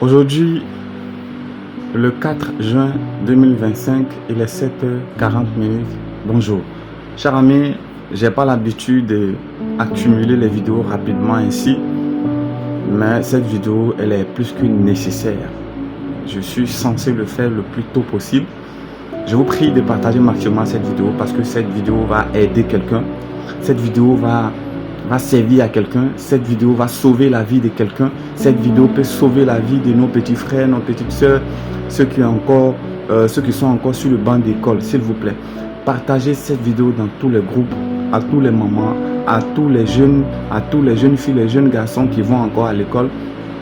Aujourd'hui, le 4 juin 2025, il est 7h40. Bonjour. Chers amis, j'ai pas l'habitude d'accumuler les vidéos rapidement ainsi, mais cette vidéo, elle est plus que nécessaire. Je suis censé le faire le plus tôt possible. Je vous prie de partager maximum cette vidéo parce que cette vidéo va aider quelqu'un. Cette vidéo va servir à quelqu'un. Cette vidéo va sauver la vie de quelqu'un. Cette vidéo peut sauver la vie de nos petits frères, nos petites soeurs, ceux qui sont encore sur le banc d'école, s'il vous plaît. Partagez cette vidéo dans tous les groupes, à tous les mamans, à tous les jeunes filles, les jeunes garçons qui vont encore à l'école.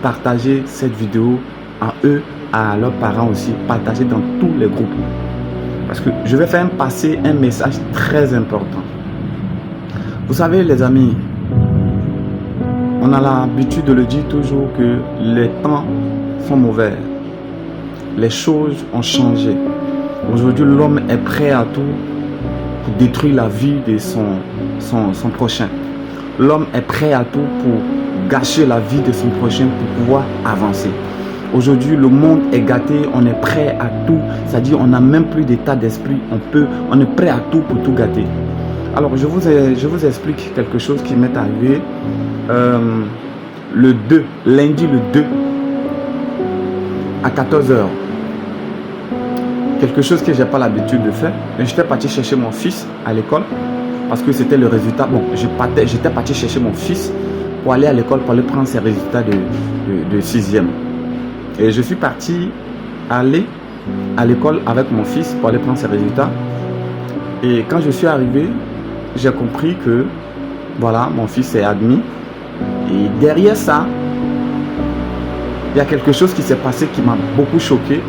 Partagez cette vidéo à eux, à leurs parents aussi. Partagez dans tous les groupes. Parce que je vais faire passer un message très important. Vous savez les amis, on a l'habitude de le dire toujours que les temps sont mauvais. Les choses ont changé. Aujourd'hui, l'homme est prêt à tout pour détruire la vie de son prochain. L'homme est prêt à tout pour gâcher la vie de son prochain pour pouvoir avancer. Aujourd'hui, le monde est gâté, on est prêt à tout. C'est-à-dire, on n'a même plus d'état d'esprit. On est prêt à tout pour tout gâter. Alors, je vous explique quelque chose qui m'est arrivé lundi le 2 à 14h. Quelque chose que je n'ai pas l'habitude de faire. J'étais parti chercher mon fils à l'école parce que c'était le résultat. Bon, j'étais parti chercher mon fils pour aller à l'école pour aller prendre ses résultats de 6e. Et je suis parti aller à l'école avec mon fils pour aller prendre ses résultats. Et quand je suis arrivé, j'ai compris que voilà, mon fils est admis. Et derrière ça, il y a quelque chose qui s'est passé qui m'a beaucoup choqué,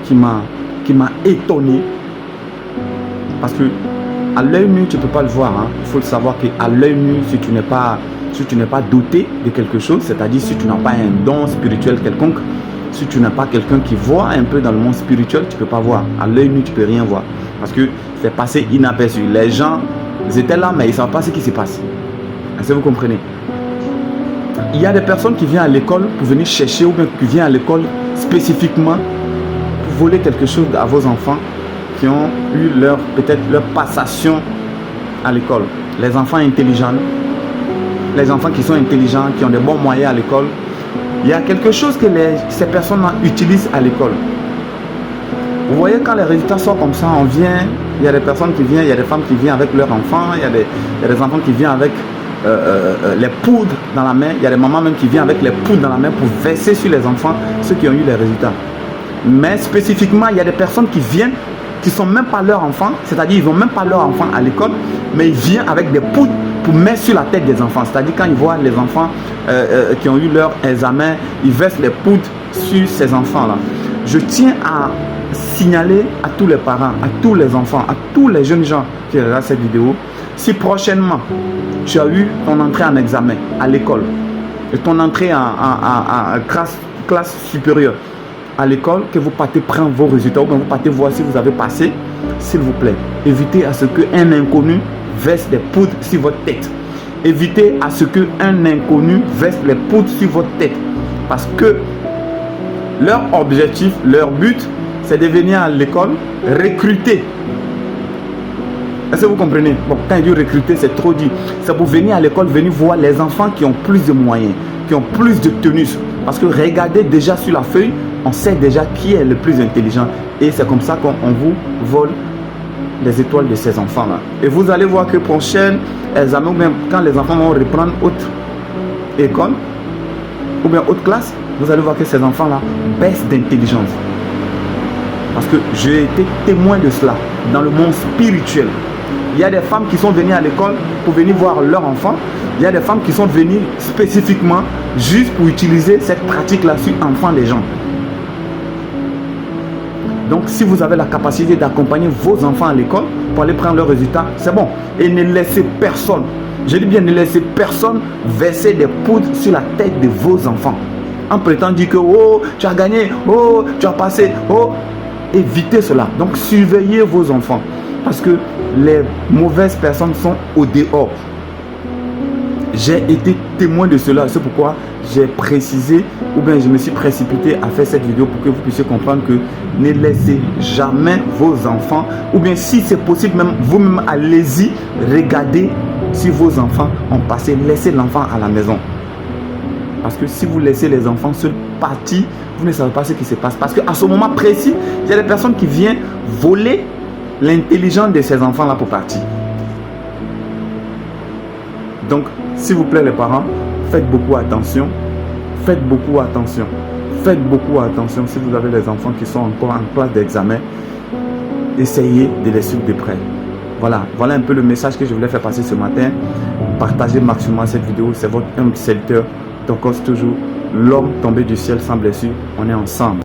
qui m'a étonné. Parce que à l'œil nu, tu ne peux pas le voir. Hein. Il faut le savoir qu'à l'œil nu, si tu n'es pas doté de quelque chose, c'est-à-dire si tu n'as pas un don spirituel quelconque, si tu n'as pas quelqu'un qui voit un peu dans le monde spirituel, tu ne peux pas voir. À l'œil nu, tu ne peux rien voir. Parce que c'est passé inaperçu. Les gens, ils étaient là, mais ils ne savent pas ce qui se passe. Est-ce que vous comprenez? Il y a des personnes qui viennent à l'école pour venir chercher ou bien qui viennent à l'école spécifiquement pour voler quelque chose à vos enfants qui ont eu peut-être leur passation à l'école. Les enfants intelligents, les enfants qui sont intelligents, qui ont des bons moyens à l'école. Il y a quelque chose que ces personnes-là utilisent à l'école. Vous voyez, quand les résultats sortent comme ça, on vient, il y a des personnes qui viennent, il y a des femmes qui viennent avec leurs enfants, il y a des enfants qui viennent avec les poudres dans la main, il y a des mamans même qui viennent avec les poudres dans la main pour verser sur les enfants, ceux qui ont eu les résultats. Mais spécifiquement, il y a des personnes qui viennent, qui ne sont même pas leurs enfants, c'est-à-dire ils n'ont même pas leurs enfants à l'école, mais ils viennent avec des poudres pour mettre sur la tête des enfants. C'est-à-dire quand ils voient les enfants qui ont eu leur examen, ils versent les poudres sur ces enfants-là. Je tiens à signaler à tous les parents, à tous les enfants, à tous les jeunes gens qui regardent cette vidéo, si prochainement tu as eu ton entrée en examen à l'école, et ton entrée en classe supérieure à l'école, que vous partez prendre vos résultats, ou bien vous partez voir si vous avez passé, s'il vous plaît, évitez à ce qu'un inconnu verse des poudres sur votre tête. Évitez à ce qu'un inconnu verse les poudres sur votre tête. Parce que leur objectif, leur but, c'est de venir à l'école recruter. Est-ce que vous comprenez? Bon, quand il dit recruter, c'est trop dit. C'est pour venir à l'école, venir voir les enfants qui ont plus de moyens, qui ont plus de tenus. Parce que regardez déjà sur la feuille, on sait déjà qui est le plus intelligent. Et c'est comme ça qu'on vous vole les étoiles de ces enfants-là. Et vous allez voir que prochain examen, ou bien quand les enfants vont reprendre haute école, ou bien haute classe, vous allez voir que ces enfants-là baissent d'intelligence. Parce que j'ai été témoin de cela dans le monde spirituel. Il y a des femmes qui sont venues à l'école pour venir voir leurs enfants. Il y a des femmes qui sont venues spécifiquement juste pour utiliser cette pratique-là sur enfants des gens. Donc, si vous avez la capacité d'accompagner vos enfants à l'école pour aller prendre leurs résultats, c'est bon. Et ne laissez personne, je dis bien ne laissez personne verser des poudres sur la tête de vos enfants. En prétendant dire que, oh, tu as gagné, oh, tu as passé, oh. Évitez cela. Donc, surveillez vos enfants. Parce que les mauvaises personnes sont au dehors. J'ai été témoin de cela. C'est pourquoi j'ai précisé ou bien je me suis précipité à faire cette vidéo pour que vous puissiez comprendre que ne laissez jamais vos enfants, ou bien si c'est possible même vous-même, allez-y, regardez si vos enfants ont passé, laissez l'enfant à la maison. Parce que si vous laissez les enfants seuls partir, vous ne savez pas ce qui se passe. Parce qu'à ce moment précis, il y a des personnes qui viennent voler l'intelligence de ces enfants-là pour partir. Donc, s'il vous plaît les parents, faites beaucoup attention. Faites beaucoup attention. Faites beaucoup attention si vous avez des enfants qui sont encore en classe d'examen. Essayez de les suivre de près. Voilà un peu le message que je voulais faire passer ce matin. Partagez maximum cette vidéo. C'est votre humble serviteur. Donc, toujours, l'homme tombé du ciel sans blessure. On est ensemble.